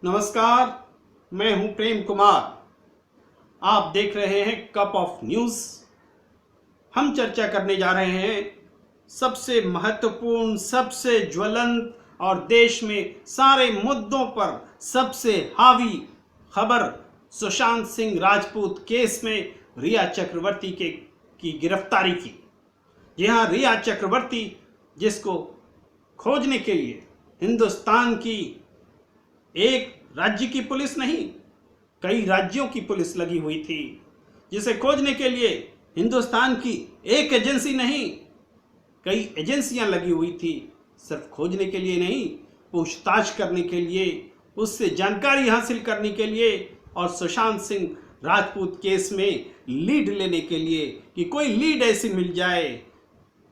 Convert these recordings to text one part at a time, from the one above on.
नमस्कार, मैं हूं प्रेम कुमार। आप देख रहे हैं कप ऑफ न्यूज़। हम चर्चा करने जा रहे हैं सबसे महत्वपूर्ण, सबसे ज्वलंत और देश में सारे मुद्दों पर सबसे हावी खबर सुशांत सिंह राजपूत केस में रिया चक्रवर्ती की गिरफ्तारी की। जी हाँ, रिया चक्रवर्ती, जिसको खोजने के लिए हिंदुस्तान की एक राज्य की पुलिस नहीं, कई राज्यों की पुलिस लगी हुई थी, जिसे खोजने के लिए हिंदुस्तान की एक एजेंसी नहीं, कई एजेंसियां लगी हुई थी। सिर्फ खोजने के लिए नहीं, पूछताछ करने के लिए, उससे जानकारी हासिल करने के लिए और सुशांत सिंह राजपूत केस में लीड लेने के लिए कि कोई लीड ऐसी मिल जाए,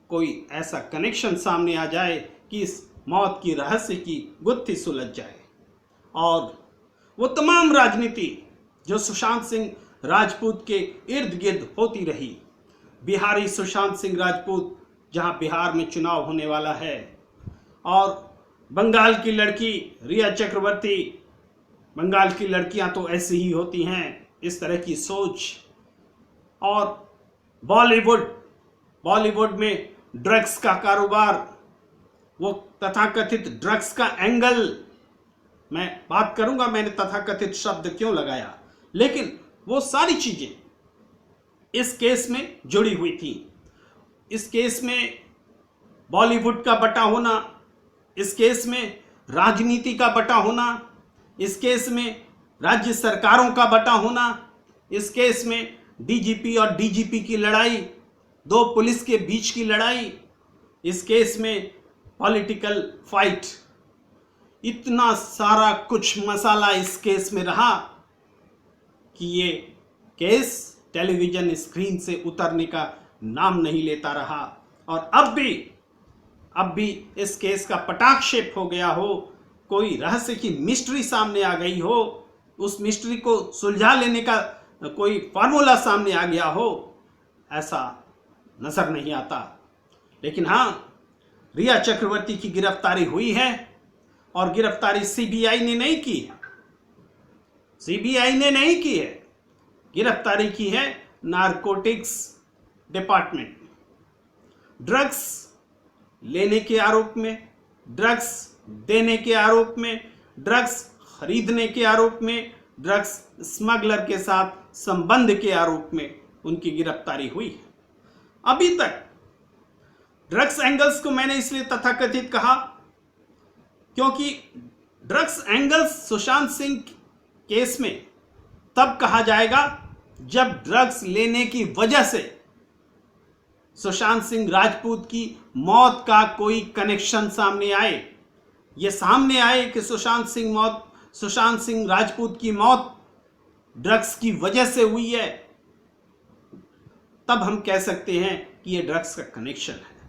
कोई ऐसा कनेक्शन सामने आ जाए कि इस मौत की रहस्य की गुत्थी सुलझ जाए। और वो तमाम राजनीति जो सुशांत सिंह राजपूत के इर्द गिर्द होती रही, बिहारी सुशांत सिंह राजपूत, जहां बिहार में चुनाव होने वाला है, और बंगाल की लड़की रिया चक्रवर्ती, बंगाल की लड़कियां तो ऐसी ही होती हैं, इस तरह की सोच। और बॉलीवुड में ड्रग्स का कारोबार, वो तथाकथित ड्रग्स का एंगल, मैं बात करूंगा मैंने तथाकथित शब्द क्यों लगाया, लेकिन वो सारी चीजें इस केस में जुड़ी हुई थी। इस केस में बॉलीवुड का बटा होना, इस केस में राजनीति का बटा होना, इस केस में राज्य सरकारों का बटा होना, इस केस में डीजीपी और डीजीपी की लड़ाई, दो पुलिस के बीच की लड़ाई, इस केस में पॉलिटिकल फाइट, इतना सारा कुछ मसाला इस केस में रहा कि ये केस टेलीविजन स्क्रीन से उतरने का नाम नहीं लेता रहा। और अब भी इस केस का पटाक्षेप हो गया हो, कोई रहस्य की मिस्ट्री सामने आ गई हो, उस मिस्ट्री को सुलझा लेने का कोई फार्मूला सामने आ गया हो, ऐसा नजर नहीं आता। लेकिन हाँ, रिया चक्रवर्ती की गिरफ्तारी हुई है, और गिरफ्तारी सीबीआई ने नहीं की है, गिरफ्तारी की है नारकोटिक्स डिपार्टमेंट। ड्रग्स लेने के आरोप में, ड्रग्स देने के आरोप में, ड्रग्स खरीदने के आरोप में, ड्रग्स स्मगलर के साथ संबंध के आरोप में उनकी गिरफ्तारी हुई है। अभी तक ड्रग्स एंगल्स को मैंने इसलिए तथाकथित कहा क्योंकि drugs angles Sushant Singh case में तब कहा जाएगा जब ड्रग्स लेने की वजह से सुशांत सिंह राजपूत की मौत का कोई कनेक्शन सामने आए। यह सामने आए कि सुशांत सिंह राजपूत की मौत ड्रग्स की वजह से हुई है, तब हम कह सकते हैं कि यह ड्रग्स का कनेक्शन है।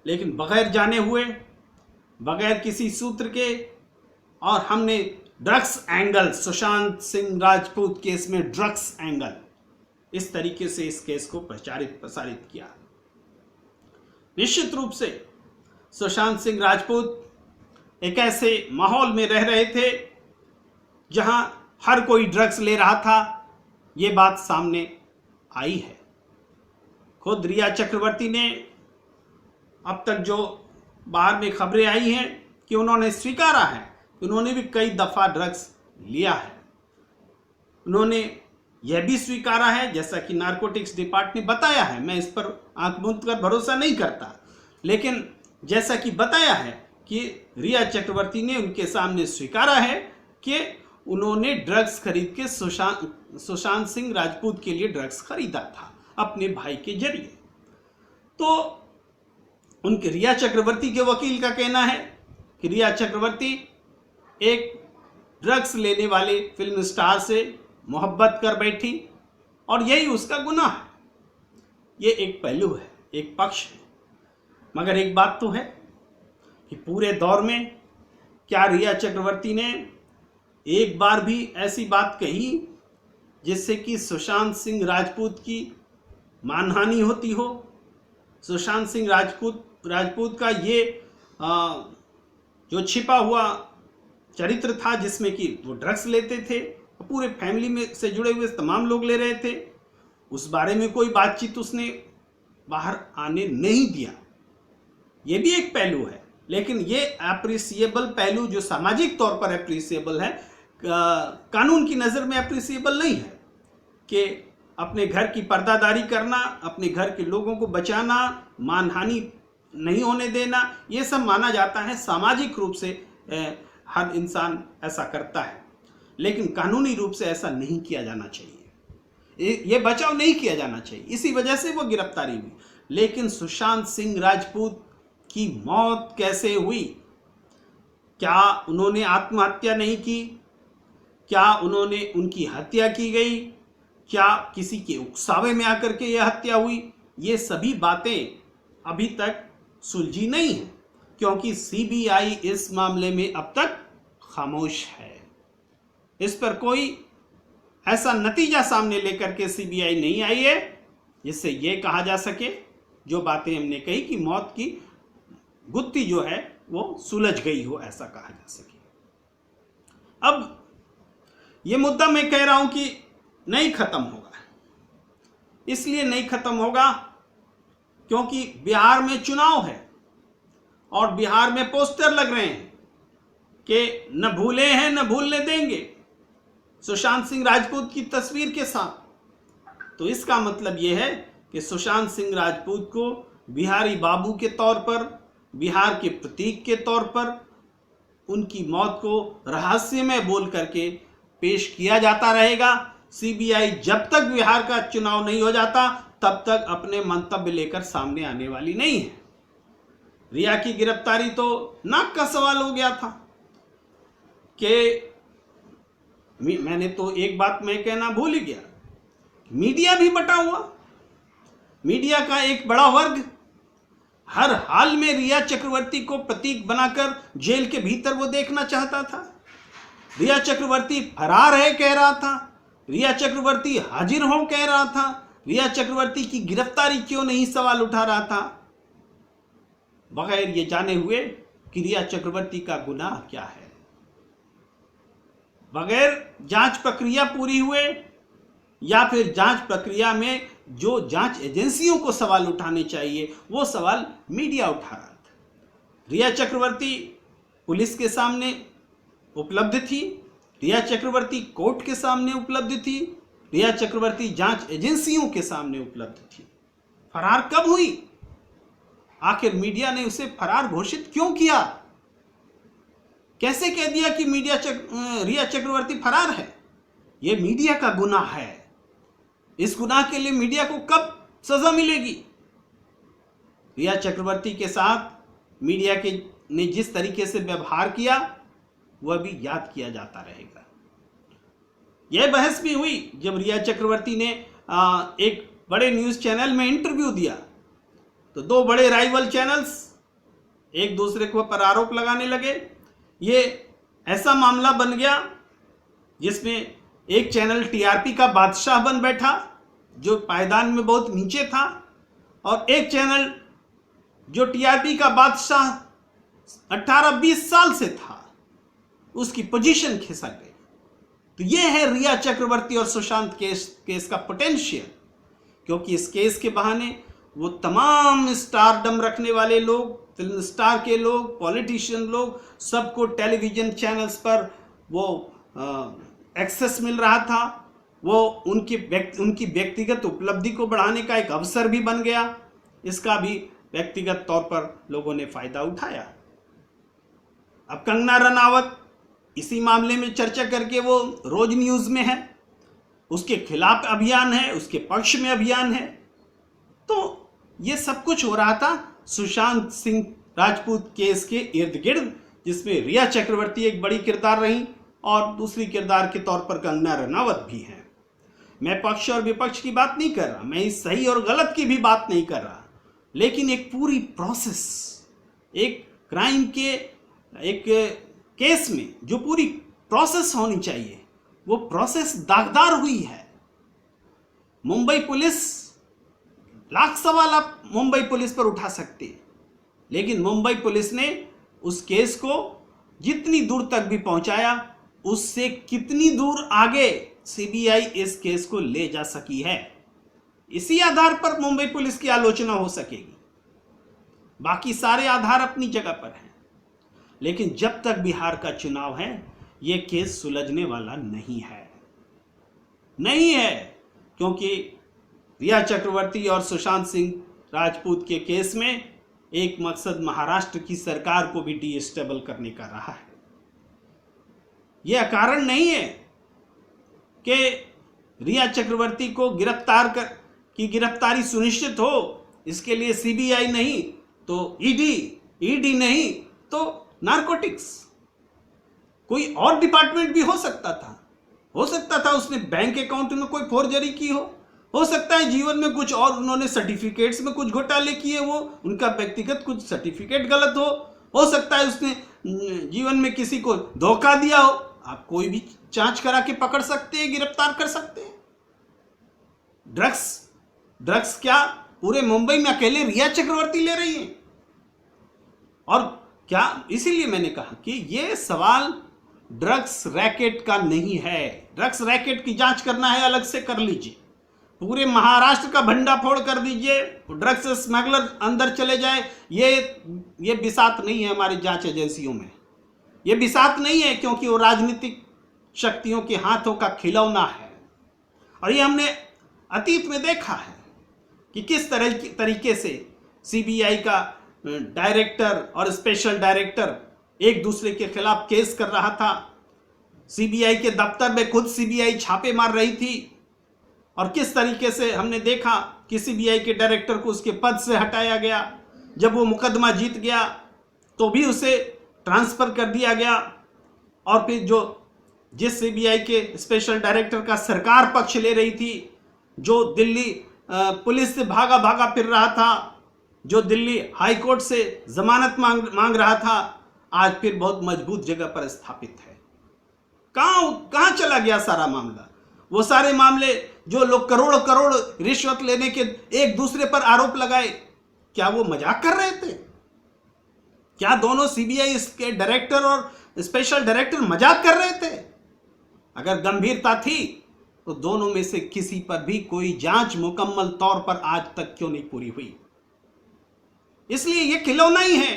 लेकिन बगैर जाने हुए, बगैर किसी सूत्र के, और हमने drugs angle, Sushant Singh Rajput case में ड्रग्स एंगल, इस तरीके से इस केस को प्रसारित किया। निश्चित रूप से सुशांत सिंह राजपूत एक ऐसे माहौल में रह रहे थे जहां हर कोई ड्रग्स ले रहा था, यह बात सामने आई है। खुद रिया चक्रवर्ती ने अब तक जो बाहर में खबरें आई हैं कि उन्होंने स्वीकारा है कि उन्होंने भी कई दफा ड्रग्स लिया है। उन्होंने यह भी स्वीकारा है, जैसा कि नारकोटिक्स डिपार्टमेंट ने बताया है, मैं इस पर आंख मूंद कर भरोसा नहीं करता, लेकिन जैसा कि बताया है कि रिया चक्रवर्ती ने उनके सामने स्वीकारा है कि उन्होंने ड्रग्स खरीद के सुशांत सिंह राजपूत के लिए ड्रग्स खरीदा था अपने भाई के जरिए। तो उनके रिया चक्रवर्ती के वकील का कहना है कि रिया चक्रवर्ती एक ड्रग्स लेने वाले फिल्म स्टार से मोहब्बत कर बैठी और यही उसका गुनाह है। ये एक पहलू है, एक पक्ष है। मगर एक बात तो है कि पूरे दौर में क्या रिया चक्रवर्ती ने एक बार भी ऐसी बात कही जिससे कि सुशांत सिंह राजपूत की मानहानि होती हो? सुशांत सिंह राजपूत का ये जो छिपा हुआ चरित्र था जिसमें कि वो ड्रग्स लेते थे, पूरे फैमिली में से जुड़े हुए तमाम लोग ले रहे थे। उस बारे में कोई बातचीत उसने बाहर आने नहीं दिया। ये भी एक पहलू है, लेकिन ये अप्रिसिएबल पहलू जो सामाजिक तौर पर अप्रिसिएबल है, कानून की नज़र में अप्रिसिएबल नहीं है कि अपने घर की पर्दादारी करना, अपने घर के लोगों को बचाना, मानहानि नहीं होने देना, ये सब माना जाता है। सामाजिक रूप से हर इंसान ऐसा करता है, लेकिन कानूनी रूप से ऐसा नहीं किया जाना चाहिए। ये बचाव नहीं किया जाना चाहिए, इसी वजह से वो गिरफ्तारी हुई। लेकिन सुशांत सिंह राजपूत की मौत कैसे हुई? क्या उन्होंने आत्महत्या नहीं की? क्या उन्होंने उनकी हत्या की गई? क्या किसी के उकसावे में आकर के यह हत्या हुई? ये सभी बातें अभी तक सुलझी नहीं है, क्योंकि सीबीआई इस मामले में अब तक खामोश है। इस पर कोई ऐसा नतीजा सामने लेकर के सीबीआई नहीं आई है जिससे ये कहा जा सके, जो बातें हमने कही, कि मौत की गुत्थी जो है वो सुलझ गई हो, ऐसा कहा जा सके। अब ये मुद्दा मैं कह रहा हूं कि नहीं खत्म होगा। इसलिए नहीं खत्म होगा क्योंकि बिहार में चुनाव है और बिहार में पोस्टर लग रहे हैं कि न भूले हैं न भूलने देंगे, सुशांत सिंह राजपूत की तस्वीर के साथ। तो इसका मतलब यह है कि सुशांत सिंह राजपूत को बिहारी बाबू के तौर पर, बिहार के प्रतीक के तौर पर उनकी मौत को रहस्यमय बोल करके पेश किया जाता रहेगा। सीबीआई जब तक बिहार का चुनाव नहीं हो जाता तब तक अपने मंतव्य लेकर सामने आने वाली नहीं है। रिया की गिरफ्तारी तो नाक का सवाल हो गया था कि मैंने तो एक बात मैं कहना भूल ही गया, मीडिया भी बटा हुआ। मीडिया का एक बड़ा वर्ग हर हाल में रिया चक्रवर्ती को प्रतीक बनाकर जेल के भीतर वो देखना चाहता था। रिया चक्रवर्ती फरार है कह रहा था, रिया चक्रवर्ती हाजिर हो कह रहा था, रिया चक्रवर्ती की गिरफ्तारी क्यों नहीं सवाल उठा रहा था, बगैर ये जाने हुए कि रिया चक्रवर्ती का गुनाह क्या है। बगैर जांच प्रक्रिया पूरी हुए या फिर जांच प्रक्रिया में जो जांच एजेंसियों को सवाल उठाने चाहिए वो सवाल मीडिया उठा रहा था। रिया चक्रवर्ती पुलिस के सामने उपलब्ध थी, रिया चक्रवर्ती कोर्ट के सामने उपलब्ध थी, रिया चक्रवर्ती जांच एजेंसियों के सामने उपलब्ध थी। फरार कब हुई? आखिर मीडिया ने उसे फरार घोषित क्यों किया? कैसे कह दिया कि रिया चक्रवर्ती फरार है? यह मीडिया का गुनाह है। इस गुनाह के लिए मीडिया को कब सजा मिलेगी? रिया चक्रवर्ती के साथ मीडिया के ने जिस तरीके से व्यवहार किया वह भी याद किया जाता रहेगा। यह बहस भी हुई जब रिया चक्रवर्ती ने एक बड़े न्यूज़ चैनल में इंटरव्यू दिया, तो दो बड़े राइवल चैनल्स एक दूसरे को पर आरोप लगाने लगे। ये ऐसा मामला बन गया जिसमें एक चैनल टीआरपी का बादशाह बन बैठा जो पायदान में बहुत नीचे था, और एक चैनल जो टीआरपी का बादशाह 18-20 साल से था उसकी पोजीशन खिसक गई। तो ये है रिया चक्रवर्ती और सुशांत केस का पोटेंशियल, क्योंकि इस केस के बहाने वो तमाम स्टारडम रखने वाले लोग, फिल्म स्टार के लोग, पॉलिटिशियन लोग, सबको टेलीविजन चैनल्स पर वो एक्सेस मिल रहा था। वो उनकी व्यक्तिगत उपलब्धि को बढ़ाने का एक अवसर भी बन गया। इसका भी व्यक्तिगत तौर पर लोगों ने फायदा उठाया। अब कंगना रनावत इसी मामले में चर्चा करके वो रोज न्यूज में है, उसके खिलाफ अभियान है, उसके पक्ष में अभियान है। तो ये सब कुछ हो रहा था सुशांत सिंह राजपूत केस के इर्द गिर्द, जिसमें रिया चक्रवर्ती एक बड़ी किरदार रही और दूसरी किरदार के तौर पर कंगना रनावत भी है। मैं पक्ष और विपक्ष की बात नहीं कर रहा, मैं इस सही और गलत की भी बात नहीं कर रहा, लेकिन एक पूरी प्रोसेस, एक क्राइम के एक केस में जो पूरी प्रोसेस होनी चाहिए वो प्रोसेस दागदार हुई है। मुंबई पुलिस, लाख सवाल आप मुंबई पुलिस पर उठा सकते हैं, लेकिन मुंबई पुलिस ने उस केस को जितनी दूर तक भी पहुंचाया उससे कितनी दूर आगे सीबीआई इस केस को ले जा सकी है, इसी आधार पर मुंबई पुलिस की आलोचना हो सकेगी। बाकी सारे आधार अपनी जगह पर हैं, लेकिन जब तक बिहार का चुनाव है यह केस सुलझने वाला नहीं है, क्योंकि रिया चक्रवर्ती और सुशांत सिंह राजपूत के केस में एक मकसद महाराष्ट्र की सरकार को भी डिस्टेबल करने का रहा है। यह कारण नहीं है कि रिया चक्रवर्ती को गिरफ्तारी सुनिश्चित हो, इसके लिए सीबीआई नहीं तो ईडी नहीं तो नारकोटिक्स, कोई और डिपार्टमेंट भी हो सकता था उसने बैंक अकाउंट में कोई फोर्जरी की हो सकता है जीवन में कुछ और उन्होंने सर्टिफिकेट्स में कुछ घोटाले किए, वो उनका व्यक्तिगत कुछ सर्टिफिकेट गलत हो सकता है उसने जीवन में किसी को धोखा दिया हो। आप कोई भी जांच करा के पकड़ सकते हैं, गिरफ्तार कर सकते हैं। ड्रग्स क्या पूरे मुंबई में अकेले रिया चक्रवर्ती ले रही है? और क्या, इसीलिए मैंने कहा कि यह सवाल ड्रग्स रैकेट का नहीं है। ड्रग्स रैकेट की जांच करना है अलग से कर लीजिए, पूरे महाराष्ट्र का भंडाफोड़ कर दीजिए, ड्रग्स स्मगलर अंदर चले जाए। ये बिसात नहीं है हमारी जांच एजेंसियों में, ये बिसात नहीं है, क्योंकि वो राजनीतिक शक्तियों के हाथों का खिलौना है। और ये हमने अतीत में देखा है कि किस तरीके से सीबीआई का डायरेक्टर और स्पेशल डायरेक्टर एक दूसरे के खिलाफ केस कर रहा था। सीबीआई के दफ्तर में खुद सीबीआई छापे मार रही थी, और किस तरीके से हमने देखा कि सीबीआई के डायरेक्टर को उसके पद से हटाया गया। जब वो मुकदमा जीत गया तो भी उसे ट्रांसफर कर दिया गया, और फिर जिस सीबीआई के स्पेशल डायरेक्टर का सरकार पक्ष ले रही थी, जो दिल्ली पुलिस से भागा फिर रहा था, जो दिल्ली हाई कोर्ट से जमानत मांग रहा था, आज फिर बहुत मजबूत जगह पर स्थापित है। कहां चला गया सारा मामला? वो सारे मामले जो लोग करोड़ रिश्वत लेने के एक दूसरे पर आरोप लगाए, क्या वो मजाक कर रहे थे? क्या दोनों सीबीआई के डायरेक्टर और स्पेशल डायरेक्टर मजाक कर रहे थे? अगर गंभीरता थी तो दोनों में से किसी पर भी कोई जांच मुकम्मल तौर पर आज तक क्यों नहीं पूरी हुई? इसलिए ये खिलौना ही है,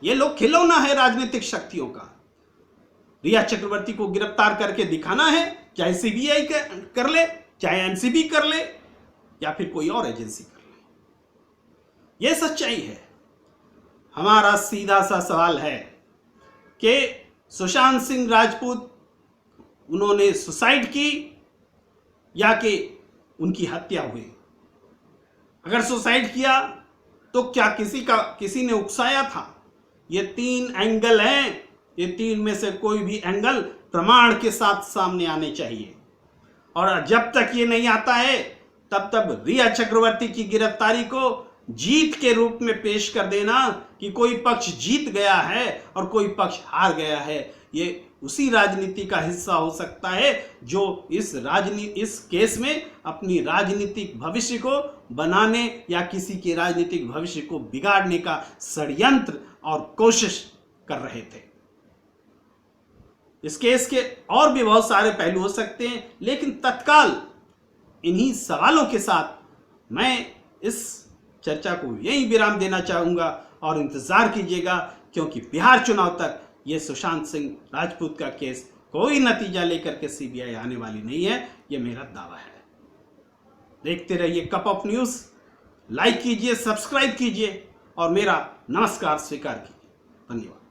ये लोग खिलौना है राजनीतिक शक्तियों का। रिया चक्रवर्ती को गिरफ्तार करके दिखाना है, चाहे सीबीआई कर ले, चाहे एनसीबी कर ले, या फिर कोई और एजेंसी कर ले। यह सच्चाई है। हमारा सीधा सा सवाल है कि सुशांत सिंह राजपूत उन्होंने सुसाइड की या कि उनकी हत्या हुई? अगर सुसाइड किया तो क्या किसी ने उकसाया था? ये 3 एंगल हैं, ये 3 में से कोई भी एंगल प्रमाण के साथ सामने आने चाहिए। और जब तक ये नहीं आता है तब रिया चक्रवर्ती की गिरफ्तारी को जीत के रूप में पेश कर देना कि कोई पक्ष जीत गया है और कोई पक्ष हार गया है, ये उसी राजनीति का हिस्सा हो सकता है जो इस केस में अपनी राजनीतिक भविष्य को बनाने या किसी के राजनीतिक भविष्य को बिगाड़ने का षड्यंत्र और कोशिश कर रहे थे। इस केस के और भी बहुत सारे पहलू हो सकते हैं, लेकिन तत्काल इन्हीं सवालों के साथ मैं इस चर्चा को यहीं विराम देना चाहूंगा। और इंतजार कीजिएगा, क्योंकि बिहार चुनाव तक ये सुशांत सिंह राजपूत का केस कोई नतीजा लेकर के सीबीआई आने वाली नहीं है, ये मेरा दावा है। देखते रहिए कप ऑफ न्यूज़, लाइक कीजिए, सब्सक्राइब कीजिए और मेरा नमस्कार स्वीकार कीजिए। धन्यवाद।